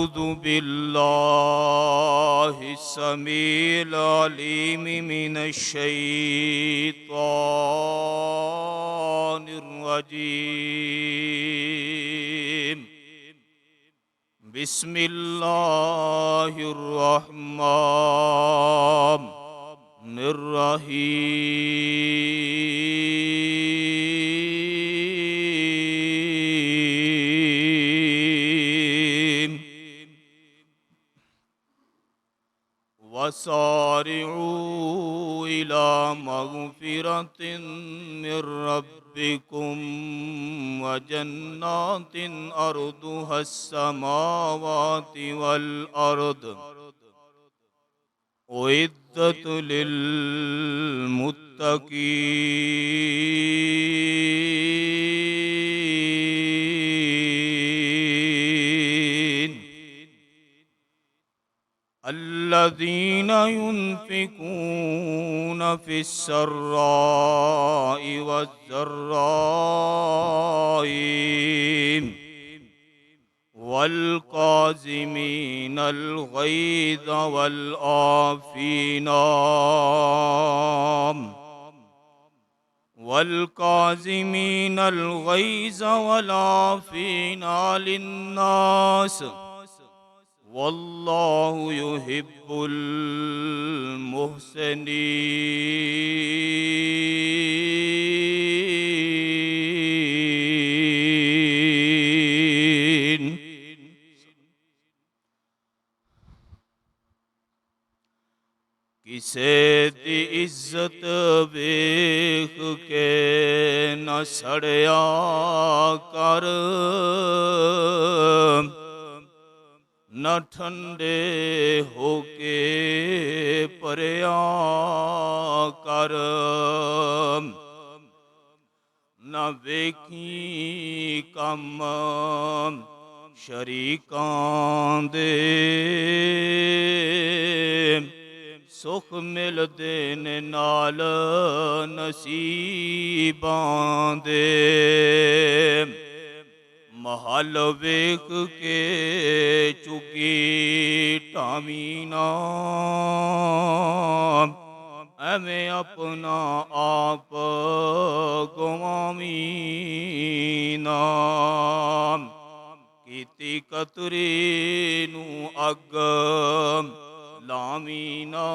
अऊज़ु बिल्लाहि समील अलीम मिनश्शैतानिर रजीम। बिस्मिल्लाहिर रहमानिर रहीम। वसारिऊ इला मगफिरतिन मिर रब्बिकुम व जन्नातिन अर्दुहस समावाति वल अर्द उइद्दत लिल मुत्तकीन अल्लज़ीना युन्फ़िक़ून फ़िस्सर्राइ वज़्ज़र्राइ वल्काज़िमीनल गैज़ वलाफ़ीना लिन्नास वल्लाहु युहिब्बुल मुहसिनीन। किसे दी इज्जत वेख के न सड़या कर, न ठंडे होके परया कर, न वेखी कम शरीकां दे सुख मिलदे ने नाल नसीबां दे। महल वेख के चुकी टावी ना, एवें अपना आप गवावी ना। कीती कतरी नू अग लावी ना,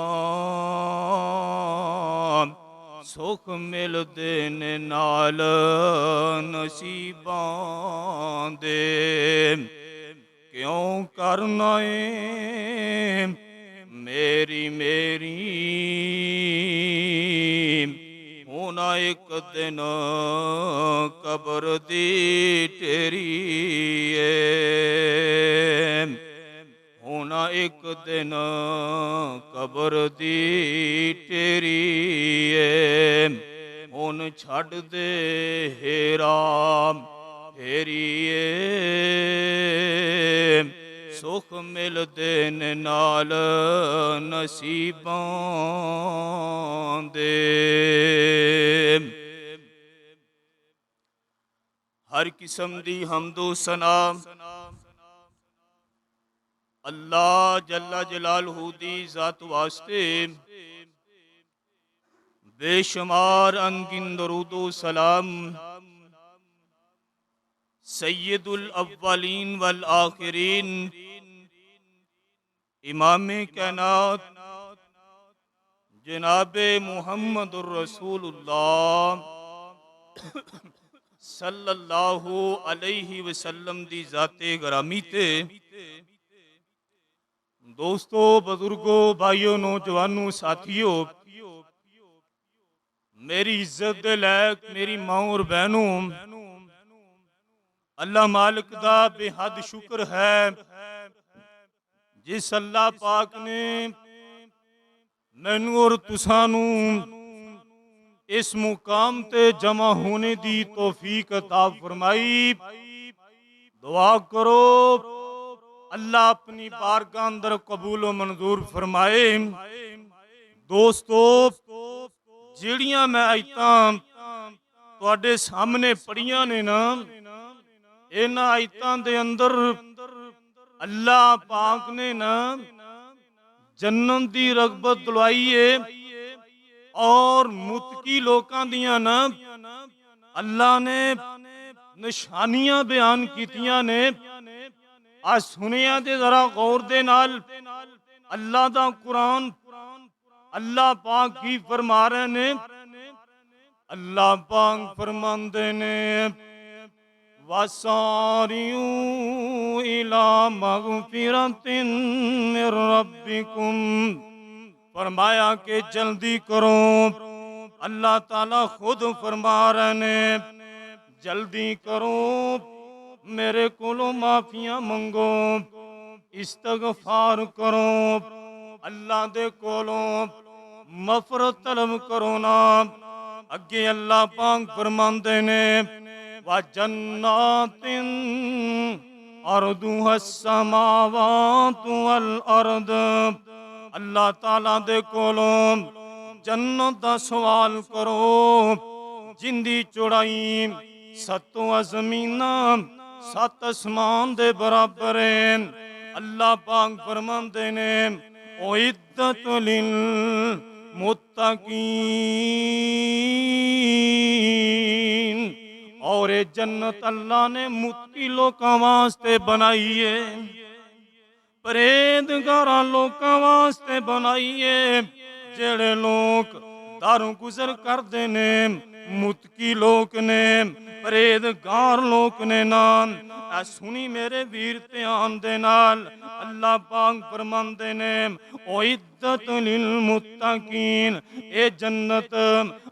सुख मिलदे ने नाल नसीबां दे। क्यों करना है मेरी मेरी, होना एक दिन कबर दी तेरी होना एक दिन कबर दी तेरी हुन छड़ दे हेरा फेरिए, सुख मिलदे ने नाल नसीबां दे। हर किस्म दी हमदो सना अल्लाह जल्ला जलालहू दी ज़ात वास्ते बेशुमार अनगिन दरूदो सलाम सय्यदुल अव्वलीन वल आखिरीन इमामे कायनात जनाबे मुहम्मदुर रसूलुल्लाह सल्लल्लाहु अलैहि वसल्लम दी ज़ाते गरामी ते दोस्तों, बुजुर्गों, भाइयों, नौजवानों, साथियों, मेरी इज्जत दे लायक मेरी माँ और बहनों, अल्लाह मालिक दा बेहद शुक्र है जिस अल्लाह पाक ने मैनू और तुसानू इस मुकाम ते जमा होने दी तौफीक अता फरमाई। दुआ करो अल्लाह अपनी बारगाह अंदर कबूल मंजूर फरमाए। दोस्तों, जिहड़ियां मैं आयतां तुहाडे सामने पढ़ियां ने ना, इन्हां आयतां दे अंदर अल्लाह पाक ने ना जन्नत दी रगबत दिलवाई है और मुतकी लोकां दियां ना अल्लाह ने निशानियां बयान कीतियां ने। आ सुनिया ते जरा गौर दे नाल अल्लाह दा कुरान अल्लाह पाक की फरमा रहे ने। अल्लाह पाक फरमांदे ने वसारियू इला मगफिरतिन मिर रब्बिकुम, फरमाया कि जल्दी करो। अल्लाह ताला खुद फरमा रहे ने जल्दी करो, मेरे कोलों माफिया मंगो, इस्तगफार करो, अल्लाह दे कोलों मफरत तलब करो ना। अगे अल्लाह पाक फरमांदे ने व जन्नातिन अर्दुहा समावातु वल अर्द, अल्लाह ताला दे कोलों जन्नत दा सवाल करो जिंदी चौड़ाई सत्तो ज़मीना सत आसमान दे बराबर है। अल्लाह पाक फरमांदे ने उइद्दत लिल मुत्तकीन, और ये जन्नत अल्लाह ने मुत्तकी लोकां वास्ते बनाई है, परहेजगारां लोकां वास्ते बनाई है। जेड़े लोग दारों गुजर करते ने मुत्तकी लोक ने, परहेजगार लोक ने नाम। ऐ सुनी मेरे वीर ध्यान दे नाल अल्लाह पाक फरमांदे ने उइद्दत लिल मुत्तकीन, ए जन्नत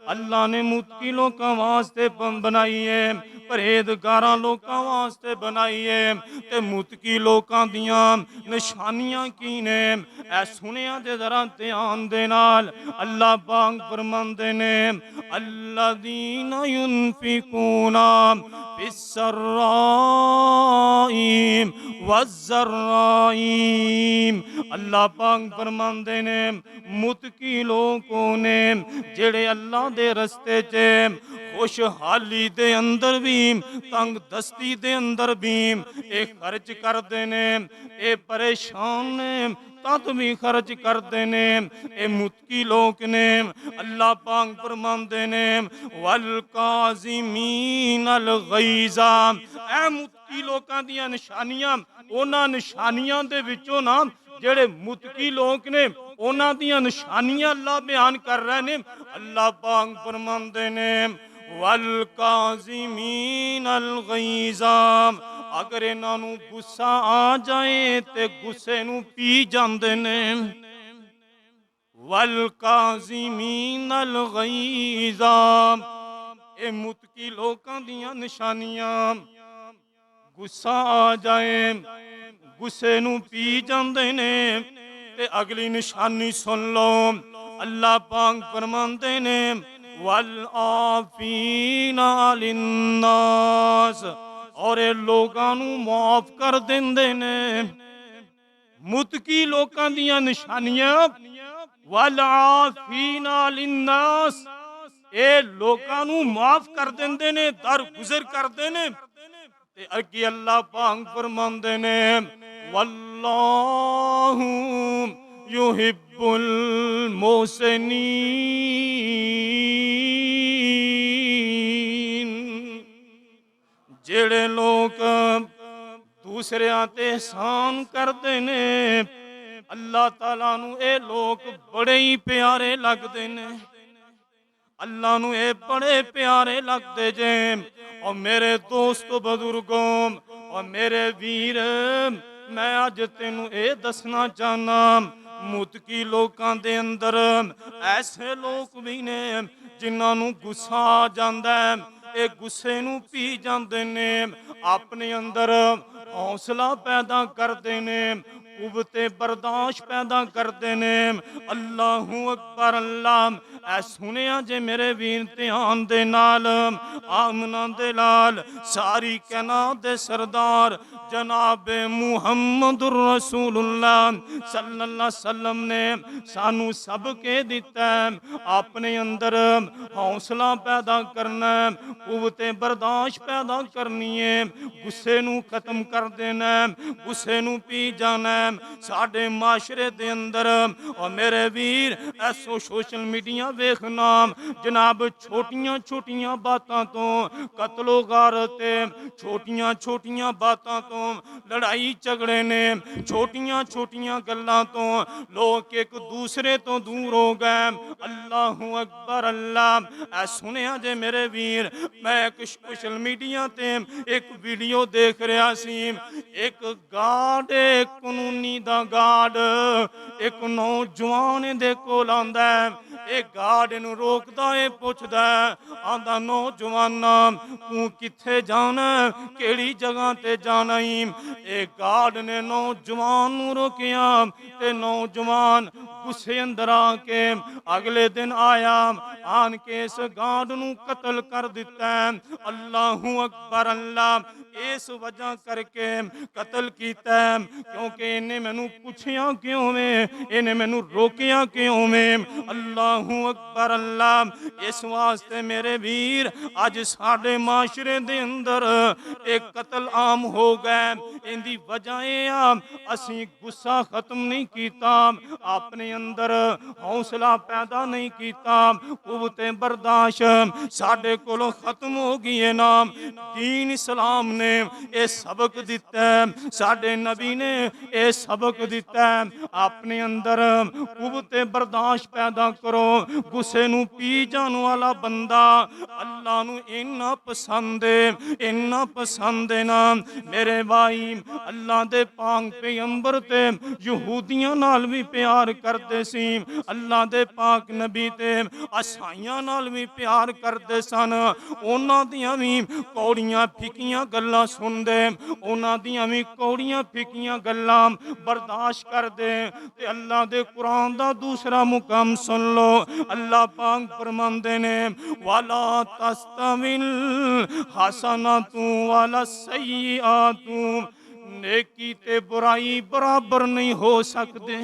अल्लाह ने मुत्तकी लोकां वास्ते बनाई है, परहेजगारां लोकां वास्ते बनाई है। ते मुत्तकी लोकां दियां निशानियां की ने ऐ सुनिया ते जरा ध्यान दे नाल अल्लाह पाक फरमांदे ने अल्लज़ीना युनफिकूना फिस्सर्राई वज़्ज़र्राई, अल्लाह पाक फरमांदे ने मुत्तकी लोगों ने जेड़े अल्लाह दे रस्ते च खुशहाली दे अंदर भी तंग दस्ती दे अंदर भी ये खर्च करते ने, ये परेशान ने तद भी खर्च करते ने, ये मुत्तकी लोग ने। अल्लाह पाक फरमांदे ने वल काज़िमीन अल गैज़ा, ऐ मुत्तकी लोकां दियां निशानियां उन्हां निशानियां दे विचों ना जेड़े मुत्तकी लोग ने उन्हां दियां निशानियां अल्लाह बयान कर रहे ने। अल्लाह पाक फरमांदे ने वल काज़िमीन अल गैज़ा, अगर इन्हां नूं गुस्सा आ जाए ते गुस्से नूं पी जांदे ने। वल काज़िमीन अल गैज़ा, ए मुत्तकी लोकां दियां निशानियां, गुस्सा आ जाए गुस्से नूं पी जांदे ने। ते अगली निशानी सुन लो, अल्लाह पाक फरमांदे ने वल आफीना लिन्नास, और ये लोगां नूं माफ कर देंदे ने। मुत्तकी लोकां दियां निशानियां वल आफीना लिन्नास, ये लोगां नूं माफ कर देंदे ने, दर गुजर करदे ने। ते अगे अल्लाह पाक फरमांदे ने वल्लाहु युहिब्बुल मुहसिनीन, जेड़े लोग दूसरियां ते एहसान करते ने अल्लाह ताला नू ये लोग बड़े ही प्यारे लगते ने। अल्लाह नू ये बड़े प्यारे लगते जे। और मेरे दोस्तों बुजुर्गों और मेरे वीर, मैं अज तेनू ये दसना चाहना मुत्तकी लोकां दे अंदर ऐसे लोग भी ने जिन्हां नू गुस्सा आ जांदा है, ये गुस्से नू पी जांदे ने, अपने अंदर हौसला पैदा करते ने, कुव्वते बर्दाश्त पैदा करते ने। अल्लाहू अकबर अल्लाह। ऐ सुनिया जे मेरे वीर ध्यान दे नाल आमना दे लाल सारी कैनात दे सरदार जनाब मुहम्मदुर रसूलुल्लाह सल्लल्लाहु अलैहि वसल्लम ने सानू सब के दिता है। अपने अंदर हौसला पैदा करना, कुव्वते बर्दाश्त पैदा करनी है, गुस्से नू खत्म कर देना, गुस्से नू पी जाना। साडे माशरे दे अंदर और मेरे वीर ऐसो सोशल मीडिया वेखना जनाब छोटियां छोटियां बातों तो कत्लो गारत, छोटियां छोटियां बातों तो लड़ाई झगड़े ने, छोटियां छोटियां गल्लां तो लोग एक दूसरे तो दूर हो गए। अल्लाहु अकबर अल्लाह। ऐ सुनिया जे मेरे वीर, मैं एक सोशल मीडिया ते एक वीडियो देख रहा सी, एक गार्ड कानूनी दा गार्ड एक नौजवान दे कोल आंदा है, एक गार्ड नूं रोकदा है, पुछदा आंदा नौजवाना तू किथे जाना, केड़ी जगह ते जाना ही। एक गार्ड ने नौजवान नूं रोकिया ते नौजवान गुस्से अंदर आके अगले दिन आया, आन के इस गार्ड नूं कत्ल कर दिता। अल्लाहू अकबर अल्लाह। इस वजह करके कत्ल किया क्योंकि इन्हें मैनू पूछया क्यों में, इन्हें मैनू रोकिया क्यों में। अल्लाहू अकबर अल्लाह। इस वास्ते मेरे वीर अज साडे माशरे दे अंदर एक कत्ल आम हो गए। इनकी वजह यह असी गुस्सा खत्म नहीं किया, अपने अंदर हौसला पैदा नहीं किया, कुव्वते बर्दाश्त साडे कोलों खत्म हो गई है ना। दीन इस्लाम ने यह सबक दिता है, साडे नबी ने यह सबक दिता है। अपने अंदर कुव्वते बर्दाश्त पैदा करो। गुस्से नू पी जाने वाला बंदा अल्लाह नू इन्ना पसंद है, इन्ना पसंद है ना मेरे भाई। अल्लाह दे पाक पैगंबर ते यहूदियां नाल भी प्यार करते सी, अल्लाह दे पाक नबी ते ईसाइयां नाल भी प्यार करते सन। उन्हां दियां भी कौड़ियां फिकियां गल्लां सुनदे, उन्हां दियां भी कौड़ियां फिकियां गल्लां बर्दाश्त करदे। ते अल्लाह दे कुरान दा दूसरा मुकाम सुन लो, अल्लाह पाक फरमांदे ने वाला तस्तविल हसनतु वाला सय्यिआतु, नेकी ते बुराई बराबर नहीं हो सकते,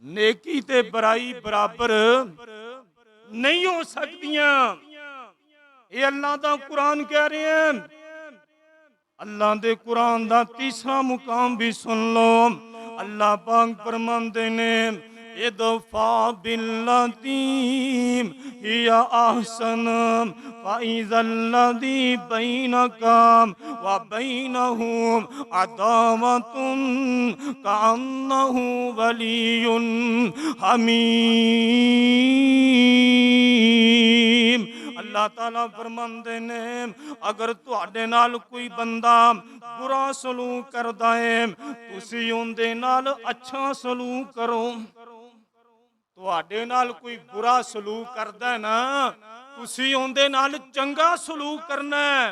नेकी ते बुराई बराबर नहीं हो सकतियां। ये अल्लाह दा कुरान कह रहे हैं। अल्लाह दे कुरान दा तीसरा मुकाम भी सुन लो, अल्लाह पाक फरमांदे ने इदफा बिल्लती हिया अहसन फ़इज़ल्लज़ी बैनका व बैनहु अदावतुन कअन्नहु वलियुन हमीम। अल्लाह ताला फरमांदे ने अगर तुहाडे नाल कोई बंदा बुरा सलूक करदा है, तुसी उहदे नाल अच्छा सलूक करो। तुहाडे नाल कोई बुरा सलूक करदा है ना, तुसी उहदे नाल चंगा सलूक करना है।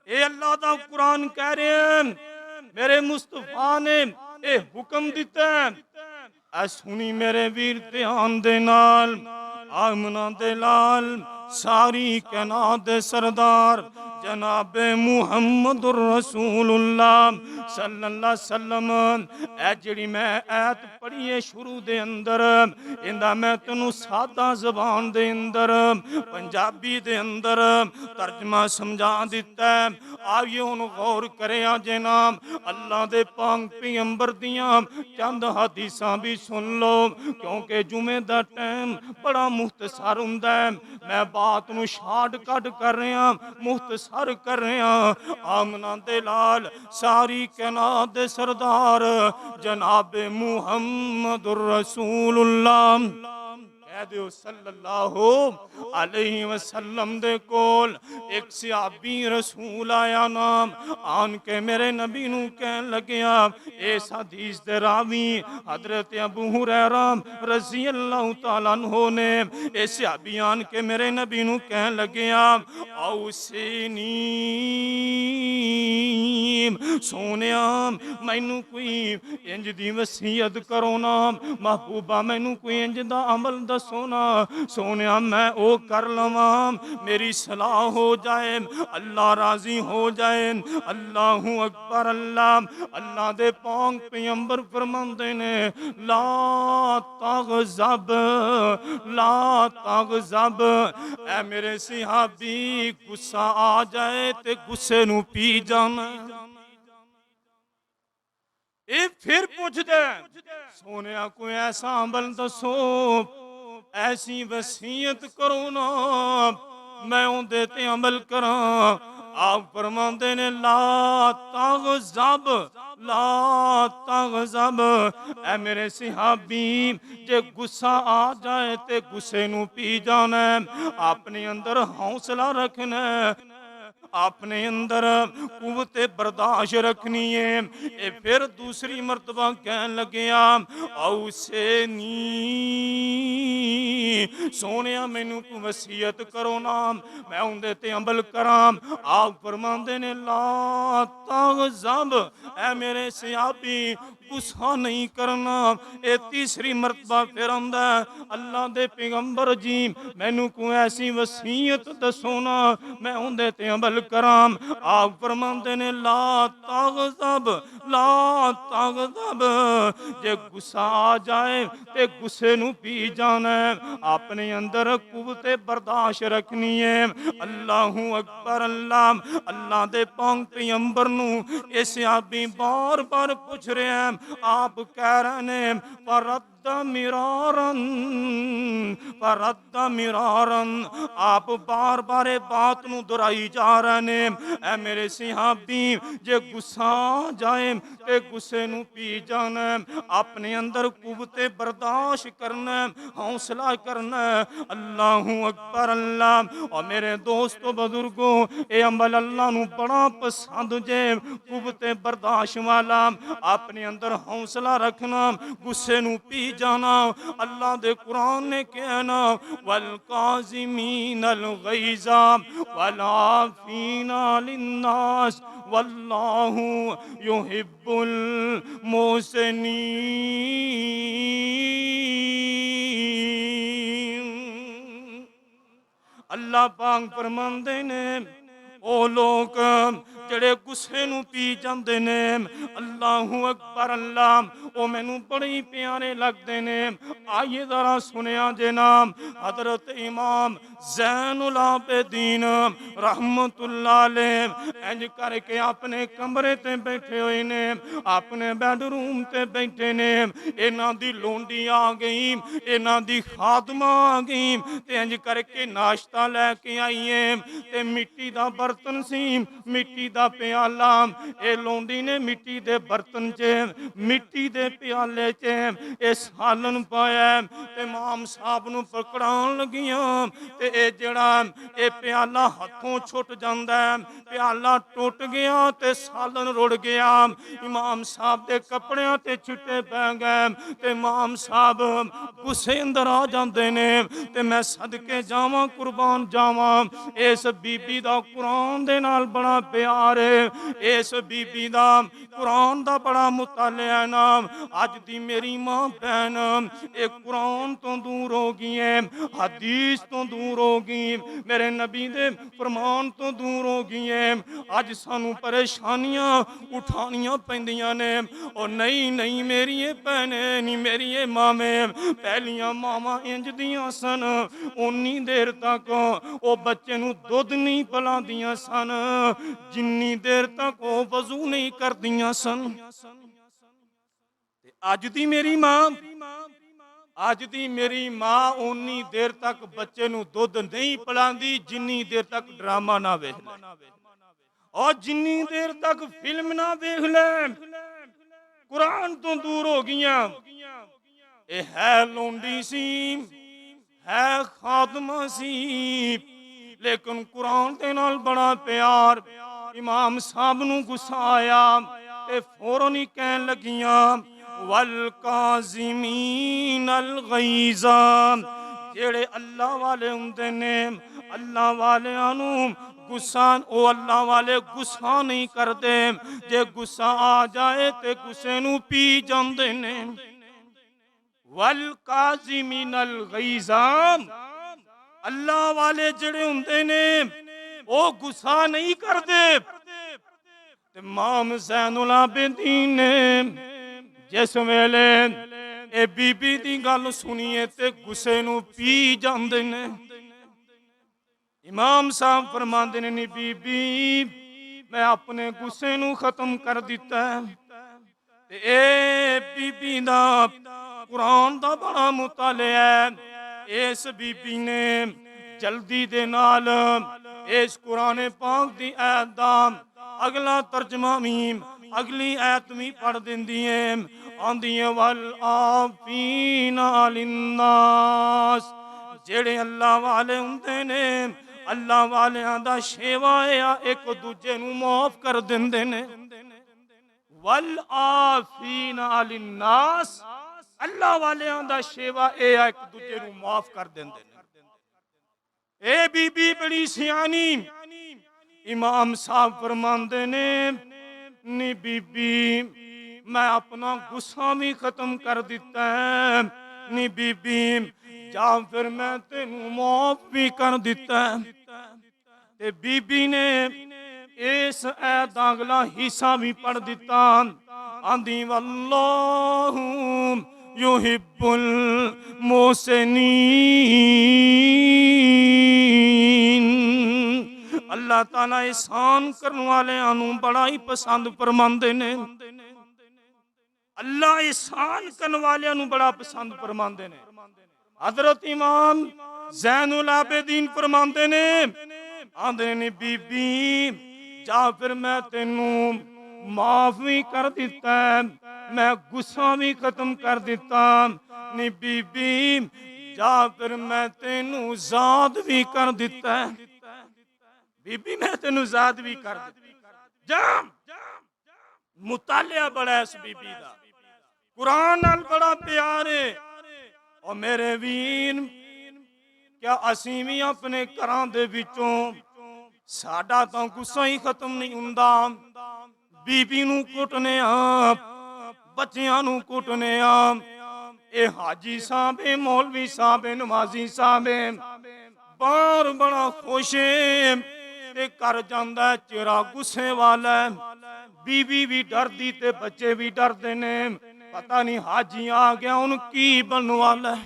ये अल्लाह दा कुरान कह रहे हैं, मेरे मुस्तफा ने ये हुक्म दिता है। ऐ सुनी मेरे वीर ध्यान दे नाल, आमना दे लाल सारी कैनात दे सरदार जनाब मुहम्मदुर रसूलुल्लाह सल्लल्लाहु अलैहि वसल्लम। ऐ जिहड़ी मैं ऐत पढ़ी है शुरू दे अंदर, इंदा मैं तैनूं सादा ज़बान दे अंदर पंजाबी दे अंदर तर्जमा समझा दिता है। आइए हुण गौर करें जनाब, अल्लाह दे पाक पैगंबर दियां चंद हदीसां भी सुन लो, क्योंकि जुमे दा टाइम बड़ा मुख्तसर हुंदा है। मैं बात नूं शार्टकट कर रहा, मुख्तसर कर रहा। आमना दे लाल सारी कैनात दे सरदार जनाब मुहम्मदुर रसूलुल्लाह कह दियो सल्लल्लाहु अलैहि वसल्लम दे कोल एक सहाबी रसूल आया नाम आन के मेरे नबी नू कहन लगया। इस हदीस दे रावी हजरत अबू हुरैरा रज़ी अल्लाह तआला अन्हु ने इस सहाबी आन के मेरे नबी नू कहन लगया, औसीनी सोनिया मैनू कोई इंज दी वसीयत करो ना, महबूबा मैनू कोई इंज दा अमल दस सोना सोनिया मैं ओ कर लवां, मेरी सलाह हो जाए, अल्लाह राजी हो जाए। अल्लाहू अकबर। अल्लाह दे पाक पैगंबर फरमाते ने ला तगज़ब, ला तगज़ब। ऐ मेरे सिहाबी गुस्सा आ जाए ते गुस्से नू पी जाना। ये फिर पूछदे सोनिया कोई ऐसा अमल दसो, ऐसी वसीयत करो ना मैं उहदे ते अमल करां। आप फरमाते ने ला तगज़ब, ला तगज़ब। ऐ मेरे सिहाबी जे गुस्सा आ जाए ते गुस्से नू पी जाना, अपने अंदर हौसला रखना, अपने अंदर कुव्वत बर्दाश्त रखनी है। ये फिर दूसरी मर्तबा कहन लग्या औसे नी सोनिया मैनू तू वसीयत करो ना मैं उहदे ते अमल करां। आप फरमांदे ने ला तगज़ब, ऐ मेरे सियाबी गुस्सा नहीं करना। ये तीसरी मर्तबा फिर आंदा अल्लाह दे पैगंबर जी मैनू कोई ऐसी वसीयत दसो ना मैं उहदे ते अमल करां। आप फरमांदे ने ला तगज़ब, ला तगज़ब। जे गुस्सा आ जाए ते गुस्से नू पी जाना, अपने अंदर कुव्वत बर्दाश्त रखनी है। अल्लाहू अकबर। अल्लाह दे पाक पैगंबर नू ये सहाबी बार बार पूछ रहे हैं। आप कह रहे ने परद्द मिरारन, परद्द मिरारन। आप बार बार बात नू दोहराई जा रहे ने। ऐ मेरे सिहाबी जे गुस्सा आ जाए ते गुस्से नू पी जाना, अपने अंदर कुव्वत बर्दाश्त करना, हौसला करना। अल्लाहू अकबर। अल्लाह और मेरे दोस्तों बुजुर्गों ये अमल अल्लाह नू बड़ा पसंद जे कुव्वत बर्दाश्त वाला, अपने अंदर हौसला रखना, गुस्से नू पी जाना। अल्लाह दे कुरान ने कहना वल काज़िमीन अल गैज़ा वल आफ़ीना लिन्नास वल्लाहु युहिब्बुल मुहसिनीन। अल्लाह पाक फरमांदे ने ओ लोग जड़े गुस्से नू पी जाते ने अल्लाहू अकबर। अल्लाह ओ मैनू बड़े ही प्यारे लगते ने। आइए जरा सुनिया जे नाम हजरत इमाम ज़ैनुल आबिदीन रहमतुल्लाह अलैह इंज करके अपने कमरे ते बैठे हुए ने, अपने बेडरूम ते बैठे ने। इन्हां दी लोंडी आ गई, इन्हां दी खादमा आ गई ते इंज करके नाश्ता लैके आईए ते मिट्टी दा बर्तन सी, मिट्टी दा प्याला। ए लोंडी ने मिट्टी दे बर्तन च मिट्टी दे प्याले च ए सालन पाया ते इमाम साहब नू पकड़ान लगियां ते ए जेड़ा ए प्याला हथों छुट जांदा है, प्याला टुट गया ते सालन रुड़ गया। इमाम साहब दे कपड़ियां ते छिट्टे पै गए ते इमाम साहब गुस्से अंदर आ जांदे ने ते मैं सदके जावां कुर्बान जावां। इस बीबी दा कुरान दे नाल बड़ा प्यार है, इस बीबी दा कुरान दा बड़ा मुतालिया है ना। अज दी मेरी मां बहन ए कुरान तो दूर हो गई है, हदीस तो दूर हो गई, मेरे नबी दे फरमान तो दूर हो गई है। अज सानू परेशानियां उठानियां पैंदियां ने। और नहीं नहीं मेरी भैने नहीं मेरी मामे पहलियां मावां इंज दियां सन, उन्नी देर तक ओ बच्चे नू दुध नहीं पिलांदियां सन जिन्नी देर तक ओ वजू नहीं करदियां सन। अज दी मेरी मां, अज दी मेरी मां उन्नी देर तक बच्चे नू दुध नहीं पिलांदी जिन्नी देर तक ड्रामा ना वेख ले, और जिन्नी देर तक फिल्म ना वेख ले। कुरान तो दूर हो गईयां। ए है लोंडी सी, है खादमा सी, लेकिन कुरान दे नाल बड़ा प्यार। इमाम साहब नू गुस्सा आया ते फौरन ही कहन लगियां वल काज़िमीन अल गैज़ा। जेड़े अल्लाह वाले हुंदे ने, अल्लाह वालियां नू गुस्सा ओ अल्लाह वाले गुस्सा नहीं करते, जे गुस्सा आ जाए ते गुस्से नू पी जांदे ने। वल काज़िमीनल गैज़, अल्लाह वाले जिहड़े हुंदे ने वो गुस्सा नहीं करदे। ते इमाम ज़ैनुल आबिदीन ने जिस वेले ए बीबी दी गल सुनिए ते गुस्से नूं पी जांदे ने। इमाम साहब फरमांदे ने, नी बीबी मैं अपने गुस्से नूं खत्म कर दिता है। ते ए बीबी दा कुरान दा बड़ा मुतालिया है। इस बीबी ने जल्दी दे नाल इस कुरान पाक दी आयत दा अगला तर्जमा भी, अगली आयत भी पढ़ दिंदी है। आंदी है वल आफीना लिन्नास, जेड़े अल्लाह वाले हुंदे ने अल्लाह वालियां दा शेवा है एक दूजे नूं माफ कर दिंदे ने। वल आफीना लिन्नास, अल्लाह वालियां दा शेवा है एक दूजे नूं माफ कर दिंदे ने। ए बीबी बड़ी सियानी, इमाम साहब फरमांदे ने, नी बीबी मैं अपना गुस्सा भी खत्म कर दिता है। नी बीबी जा फिर मैं तेनू माफ भी कर दिता है। ते बीबी ने इस ऐत दा अगला हिस्सा भी पढ़ दिता। आंदी वल्लाहु युहिब्बुल मोहसिनीन, अल्लाह ताला एहसान करने वालियां नूं बड़ा ही पसंद फरमांदे ने। अल्लाह एहसान करने वालियां नूं बड़ा पसंद फरमांदे ने। हजरत इमाम ज़ैनुल आबिदीन फरमांदे ने, आंदे ने बीबी जा फिर मैं तेनू माफ भी कर दिता है, मैं गुस्सा भी खत्म कर दिता। नी बीबी जा फिर मैं तेनू ज़ाद भी कर दिता है। बीबी मैं तेनू ज़ाद भी कर दिता। जा मुतालिया बड़ा इस बीबी दा, कुरान नाल बड़ा प्यार है। और मेरे वीर क्या असीं भी अपने घरां दे विचों साडा तां गुस्सा ही खत्म नहीं हुंदा। बीबी नूं कुटने आ, बच्चियां नूं कुटने आ। ए हाजी साहब, ए मौलवी साहब, ए नमाजी साहब बाहर बड़ा खुश है ते कर जांदा चेहरा गुस्से वाला। बीबी भी डरदी ते बच्चे भी डरदे ने, पता नहीं हाजी आ गया हुण की बनने वाला है,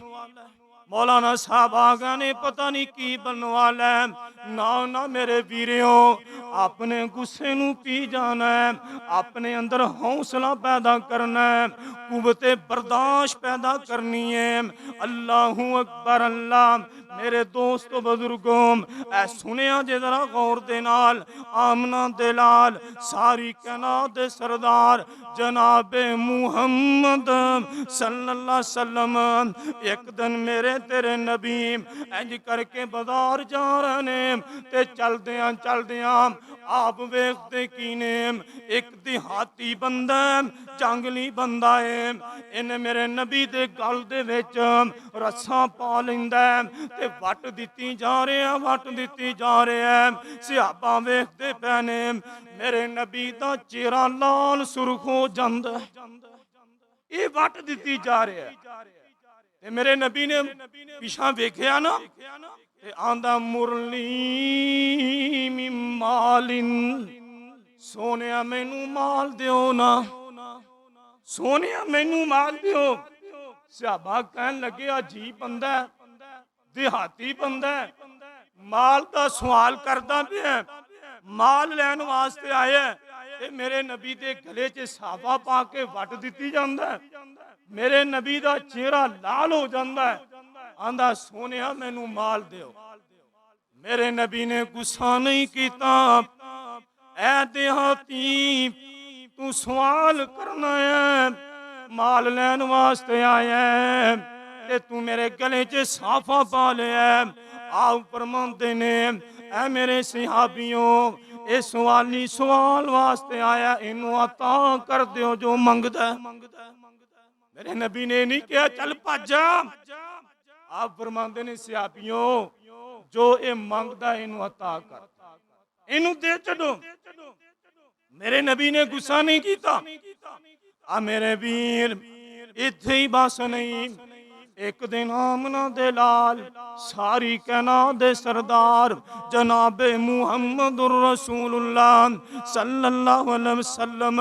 मौलाना साहब आ गए ने पता नहीं की बनने वाला है। ना ना मेरे वीरों, अपने गुस्से नूं पी जाना है, अपने अंदर हौसला पैदा करना है, कुव्वते बर्दाश्त पैदा करनी है। अल्लाहू अकबर। अल्लाह मेरे दोस्तों बुजुर्गों ऐ सुनिया जे जरा गौर दे नाल, आमना दे लाल सारी कायनात दे सरदार जनाबे मुहम्मद सल्लल्लाहु अलैहि वसल्लम एक दिन मेरे तेरे नबी इंज करके बाजार जा रहे ने ते चलदियां चलदियां आप वेखते की ने एक देहाती बंदा जंगली बंदा है, इन्हें मेरे नबी दे गल दे विच रस्सा पा लैंदा ते वट दित्ती जा रहा, वट दित्ती जा रहा। सहाबा वेखते पे ने मेरे नबी दा चेहरा लाल सुर्ख हो जांदा, ये वट दित्ती जा रहा है। मेरे नबी ने पिछा वेख्या ना ते आंदा मुरली मालिन, सोनिया मैनू माल दियो ना, सोनिया मैनू माल दियो। सहाबा कहन लगे अजीब बंदा है, देहाती बंदा है, माल का सवाल करदा पिया, माल लैन वास्ते आया ते मेरे नबी दे गले च साफा पा के वट दित्ती जांदा है। मेरे नबी दा चेहरा लाल हो जाता है, आंदा सोनिया मैनू माल दियो। मेरे नबी ने गुस्सा नहीं किया, ऐ देहाती तू सवाल करना है, माल लैन वास्ते आया है ते तू मेरे गले च साफा पा लिया। आओ फरमांदे ने ऐ मेरे सहाबियों ये सवाली सवाल वास्ते आया, इनू अता कर दियो जो मंगदा। मेरे नबी ने नहीं कहा चल भज जा, आप फरमांदे ने सहाबियों जो ये मंगदा इनू अता कर, इनू दे छड्डो। मेरे नबी ने गुस्सा नहीं किया। आ मेरे वीर इत्थे ही बस नहीं, एक दिन आमना दे लाल सारी कायनात दे सरदार जनाब मुहम्मदुर रसूलुल्लाह सल्लल्लाहु अलैहि वसल्लम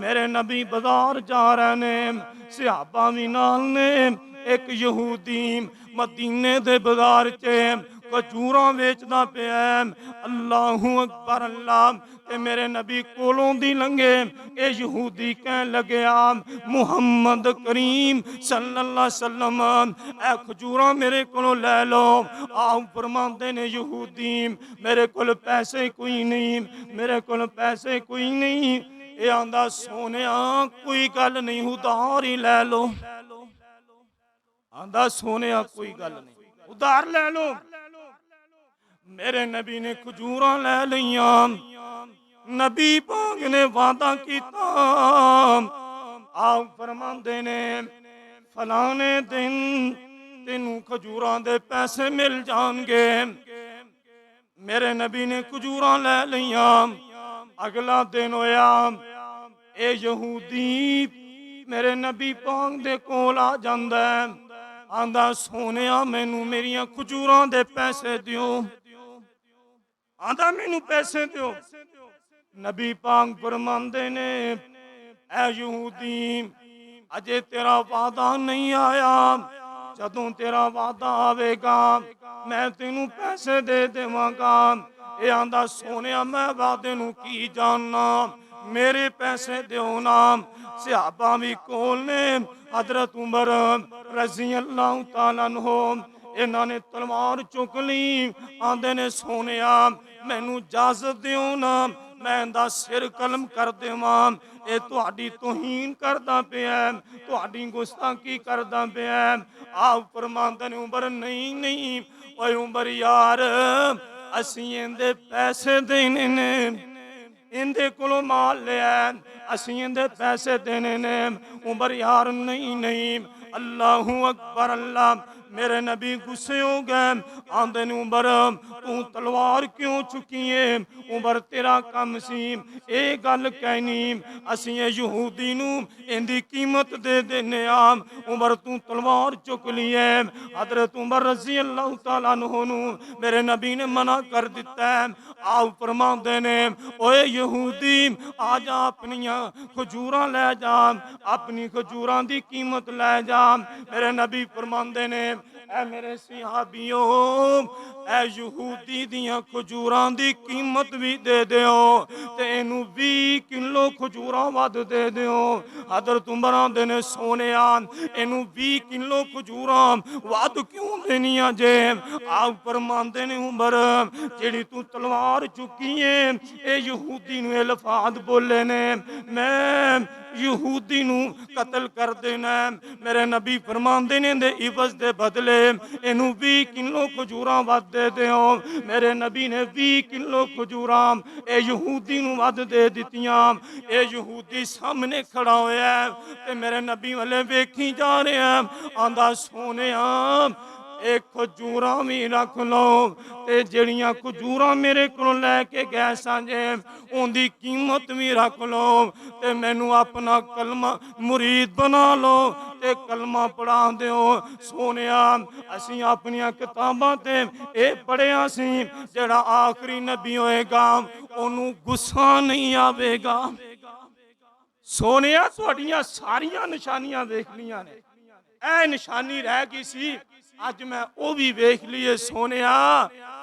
मेरे नबी बाजार जा रहे ने, सहाबा भी नाल ने। एक यहूदी मदीने दे बाजार च खजूरां वेचदा पिया। अल्लाहू अकबर अल्लाह ते मेरे नबी कोलों दी लंघे। ए यहूदी कहन लग्या मुहम्मद करीम सल्लल्लाहु अलैहि वसल्लम ए खजूरां मेरे कोलों लै लो। आओ फरमांदे ने यहूदी मेरे कोल पैसे कोई नहीं, मेरे कोल पैसे कोई नहीं। ए आंदा सोनिया कोई गल नहीं उधार ही लै लो। आंदा सोनिया कोई गल नहीं उधार लै लो। मेरे नबी ने खजूरां लै लियां। नबी पाक ने वादा किया। आप फरमांदे ने फलाने दिन तेनू खजूरां दे पैसे मिल जाणगे। मेरे नबी ने खजूरां लै लियां। अगला दिन होया ए यहूदी मेरे नबी पाक दे कोल आ जांदा है। आंदा सोनिया मैनू मेरियां खजूरां दे पैसे दियो। आंदा मैनू पैसे दियो। नबी पाक फरमांदे ने ऐ यहूदी अजे तेरा वादा नहीं आया, जदों तेरा वादा आवेगा मैं तेनू पैसे दे देवांगा। ये आंदा सोनिया मैं वादे नू की जानना, मेरे पैसे दियो ना। सहाबा भी कोल ने। हजरत उमर रज़ी अल्लाह तआला अन्हु इन्हां ने तलवार चुक ली। आंदे ने सोनिया मैनू इजाजत दियो ना, मैं इहदा सिर कलम कर देवां। ये तुहाडी तौहीन करदा पिया, तुहाडी गुस्ताखी करदा पिया। आप फरमांदे ने उमर नहीं नहीं ओए उमर यार असीं इहदे पैसे देने ने, इंदे कोलों माल लिया असीं इंदे पैसे देने ने। उमर यार नहीं नहीं अल्लाहू अकबर अल्लाह। मेरे नबी गुस्से हो गए। आंदे ने उमर तू तलवार क्यों चुकी है? उमर तेरा कम सी ये गल कहनी असीं यहूदी नू इंदी कीमत दे देने आ। उमर तू तलवार चुक ली है। हजरत उमर रज़ी अल्लाह तआला अन्हु नू मेरे नबी ने मना कर दिता है। आओ फरमांदे ने ओए यहूदी आ जा अपनियां खजूरां लै जा, अपनी खजूरां दी कीमत लै जा। मेरे नबी फरमांदे ने ऐ मेरे सहाबियों ऐ यहूदी दियां खजूरां दी कीमत भी दे दियो ते इनू 20 किलो खजूरां वध दे दियो। हजरत उमर आंदे ने सोनिया इनू 20 किलो खजूरां वध क्यों देनियां जे? आप फरमांदे ने उमर जेड़ी तू तलवार चुकी है ए यहूदी नू लफाज बोले ने मैं यहूदी नू कतल कर देना। मेरे नबी फरमांदे ने दे इवज दे बदले इनू 20 किलो खजूरां वध दे दियो। मेरे नबी ने 20 किलो खजूरां ए यहूदी नू वध दे दित्तियां। ए यहूदी सामने खड़ा होया ते मेरे नबी वाले वेखी जा रहा। आंदा सोनिया एक खजूरां भी रख लो ते जड़ियां खजूरां मेरे को लैके गए सांजे उनकी कीमत भी रख लो ते मैनू अपना कलमा मुरीद बना लो ते कलमा पढ़ा दिओ। सोनिया असीं अपनियां किताबां ते ये पढ़िया सी जेड़ा आखिरी नबी होएगा ओनू गुस्सा नहीं आवेगा। सोनिया तुहाडियां सारियां निशानियां देख लियां ने, ऐ निशानी रह गई सी अज मैं वो भी वेख लीए। सोनिया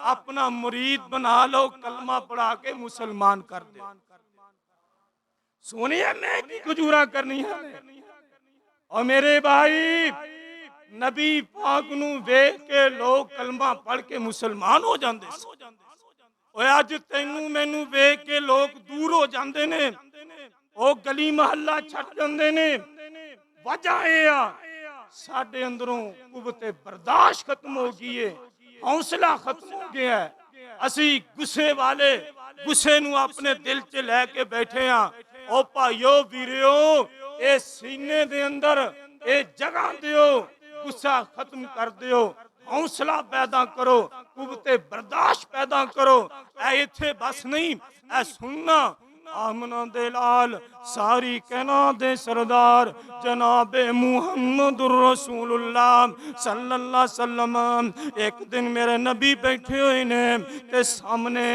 अपना मुरीद बना लो, कलमा पढ़ा के मुसलमान कर दे। सोनिया मैं की खजूरा करनी है? और मेरे भाई नबी पाक नू वेख के लोग कलमा पढ़ के मुसलमान हो जाते। अज तेनू मैनू वेख के लोग दूर हो जाते ने, ओ गली महल्ला छड़ जाते ने। वजह यह साडे अंदरों कुवते बर्दाश्त खत्म हो गई है, हौसला खत्म हो गया है। असी गुस्से वाले गुस्से नू अपने दिल च लैके बैठे हाँ। ओ भाइयो वीरियो ए सीने दे अंदर ए जगह दियो, गुस्सा खत्म कर दियो, हौसला पैदा करो, कुवते बर्दाश्त पैदा करो। ऐ इत्थे बस नहीं, ऐ सुनना आमना दे लाल सारी कहना दे सरदार जनाबे मुहम्मदुर रसूलुल्लाह सल्लल्लाहु अलैहि वसल्लम। एक दिन मेरे नबी बैठे हुए ने ते सामने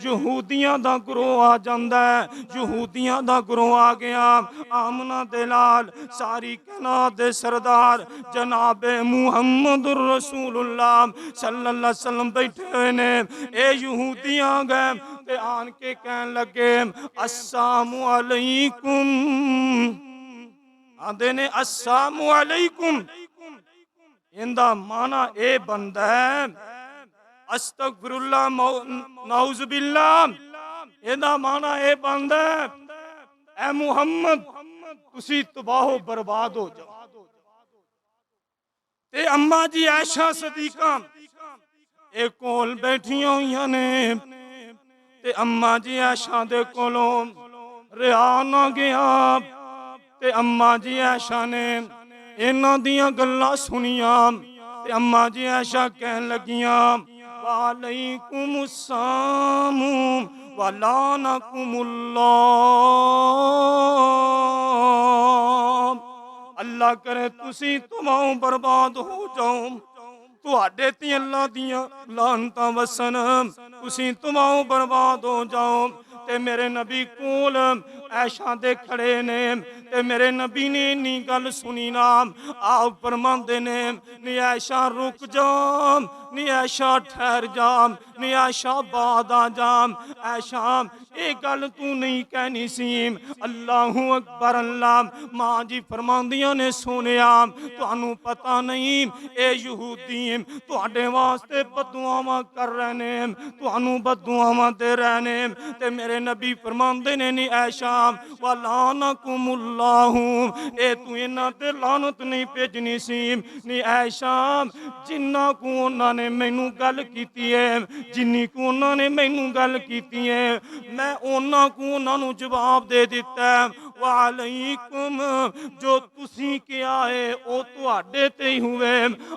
यहूदियां दा ग्रोह आ जांदा है। यहूदियां दा ग्रोह आ गया। आमना दे लाल सारी कहना दे सरदार जनाबे मुहम्मदुर रसूलुल्लाह सल्लल्लाहु अलैहि वसल्लम बैठे हुए ने। ए यहूदियां गए ते आन के कहन लगे अस्सलामु अलैकुम। आंदे ने अस्सलामु अलैकुम। इंदा माना ए बनदा है अस्तगफिरुल्लाह नाउज़ बिल्लाह। इंदा माना ए बनदा है ए मुहम्मद तुसी तबाह बर्बाद हो जाओ। ते अम्मा जी आयशा सदीका ए कोल बैठियां हुई ने ते अम्मा जी आयशा दे कोलों रिहा ना गया ते अम्मा जी आयशा ने इन्हां दियां गल्लां सुनियां ते अम्मा जी आयशा कहन लगियां वालैकुमुस्सलाम वलानकुमुल्लाह। अल्लाह करे तुसी तुमाओ बर्बाद हो जाओ तुहाडे ते अल्लाह दियां लानतां वसन तुसी तुमाओ बर्बाद हो जाओ। ते मेरे नबी कोल ऐशा दे खड़े ने ते मेरे नबी ने इन्नी गल सुनी ना आप फरमांदे ने नी ऐशा रुक जा नी ऐशा ठहर जा नी ऐशा बाद आ जा। ऐशा ये गल तू नहीं कहनी सी। अल्लाहू अकबर अल्लाह। मां जी फरमांदियां ने सुनिया तुहानू पता नहीं ए यहूदी तुहाडे वास्ते बददुआवां कर रहे ने तुहानू बददुआवां दे रहे ने। ते मेरे नबी फरमांदे ने नी ऐशा वलानकुमुल्लाहु ए तू इन्हां ते लानत नहीं भेजनी सी। नी ऐशा जिन्ना को उन्हां ने मैनू गल कीती है जिन्नी को उन्हां ने मैनू गल कीती है मैं उन्हां को उन्हां नू जवाब दे दिता है। वालैकुम जो तुसी किया है ओ तुहाडे ते ही हुए।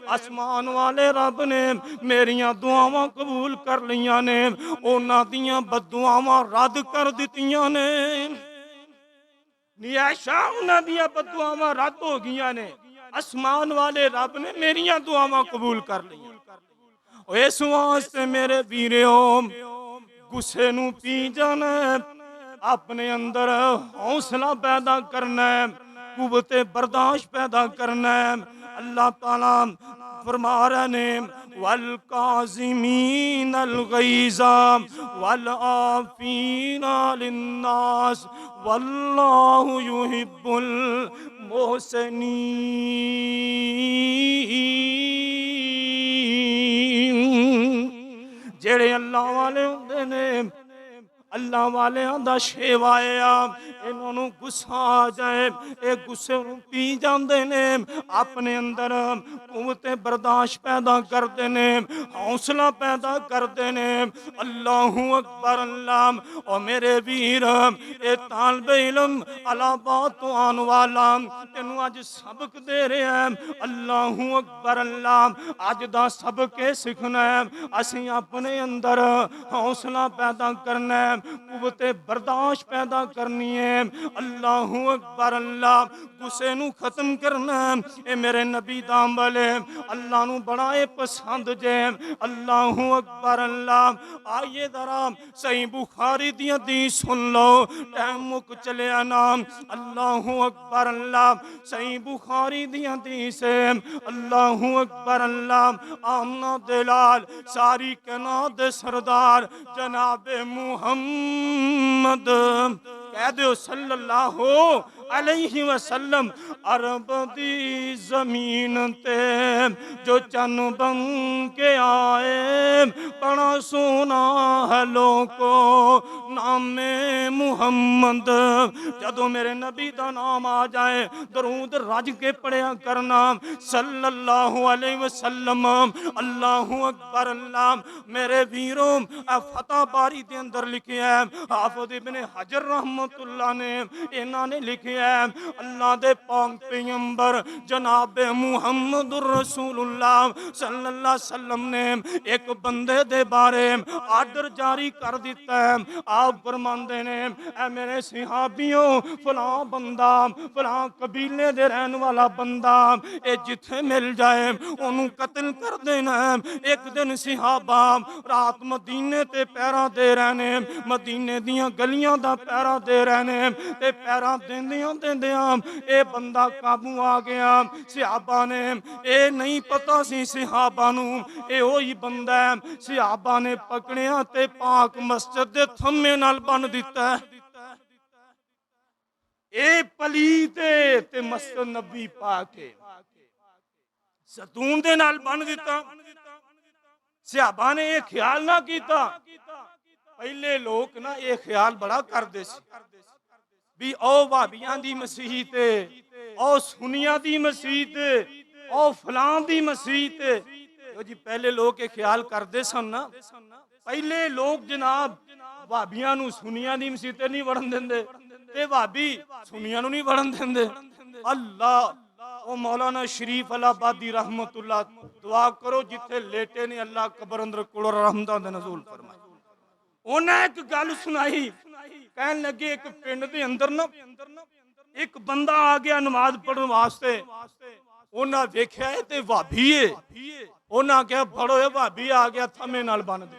आसमान वाले रब ने मेरियां दुआवां कबूल कर लियां ने उन्हां दियां बददुआवां रद्द कर दित्तियां ने। नी ऐशा उन्हां दियां बददुआवां रद्द हो गईयां ने आसमान वाले रब ने मेरियां दुआवां कबूल कर लियां। इस वास्ते मेरे वीरो गुस्से नू पी जाना अपने अंदर हौसला पैदा करना है कुव्वते बर्दाश्त पैदा करना है। अल्लाह ताला फरमा रहे ने वल काज़िमीनल गैज़ा वल आफ़ीना लिन्नास वल्लाहु युहिब्बुल मुहसिनीन। जेड़े अल्लाह वाले होंदे ने अल्लाह वाले दा शेवाया इन्होंने गुस्सा आ जाए ये गुस्से पी जाते ने अपने अंदर कुव्वते बर्दाश्त पैदा करते ने हौसला पैदा करते ने। अल्लाहू अकबर अल्लाह। और मेरे वीर ये तालिबे इल्म अलाहाबाद तो आने वाला तेनू अज सबक दे रहा है। अल्लाहू अकबर अल्लाह। अज दा सबक ये सीखना है असी अपने अंदर हौसला पैदा करना है कुव्वते बर्दाश्त पैदा करनी है। अल्लाहू अकबर अल्लाह। गुस्से नू खत्म करना है मेरे नबी दाम वाले अल्लाह नू बड़ा पसंद जे। अल्लाहू अकबर अल्लाह। आइए जरा सही बुखारी दी हदीस सुन लो टाइम मुक चलिया ना। अल्लाहू अकबर अल्लाह। सही बुखारी दी हदीस है। अल्लाहू अकबर अल्लाह। आमना दे लाल सारी कहना दे सरदार जनाबे मुहम्मद कह दो सल्लल्लाहु अलैहि वसल्लम। अरब दी जमीन ते जो चन बन के आए बड़ा सोना है लोको नामे मुहम्मद। जदों मेरे नबी दा नाम आ जाए दरूद रज के पढ़िया करना सल्लल्लाहु अलैहि वसल्लम। अल्लाहू अकबर अल्लाह। मेरे वीरों फतह बारी दे अंदर लिखिया है हाफिज इब्ने हजर रहमतुल्लाह ने इन्हां ने लिखिया है। अल्लाह दे पाक पैगंबर जनाब मुहम्मदुर रसूलुल्लाह सल्लल्लाहु अलैहि वसल्लम ने एक बंदे दे बारे आर्डर जारी कर दिता है। आप फरमाते ने ऐ मेरे सहाबियों फलां बंदा फलां कबीले दे रहने वाला बंदा ए जिथे मिल जाए ओनू कत्ल कर देना। एक दिन सहाबा रात मदीने ते पैरा दे रहने, मदीने दियां गलियां दा पैरा दे रहने ते पैरा देंदियां देंदियां ए बंदा काबू आ गया। सहाबा ने ए नहीं पता सी सहाबा नू ए ओही बंदा है। सहाबा ने पकड़िया ते पाक मस्जिद दे थम्मे नाल बन दिता। ए पलीत ते मस्जिद नबी पाक सतून दे नाल बन दिता। सहाबा ने यह ख्याल ना किया। पहले लोग ना यह ख्याल बड़ा करते भी ओ भाबियां दी मसीत ओ सुनिया दी मसीत ओ फलां दी मसीत जी। पहले लोग ये ख्याल करते सन ना। पहले लोग जनाब भाबियां नू सुनिया दी मसीत नहीं वड़न देंदे ते भाभी सुनिया नू नहीं वड़न देंदे। अल्लाह ओ मौलाना शरीफ अलाहाबादी रहमतुल्लाह दुआ करो जिथे लेटे ने अल्लाह कबर अंदर कुल रहमतां दे नज़ूल फरमाए। उन्हें एक गल सुनाई कहन लगे एक पिंड दे अंदर ना एक बंदा आ गया नमाज पढ़ने वास्ते। उन्हें वेख्या ते भाभी है। उन्हें क्या फड़ो ये भाभी आ गया थमे नाल बन दे।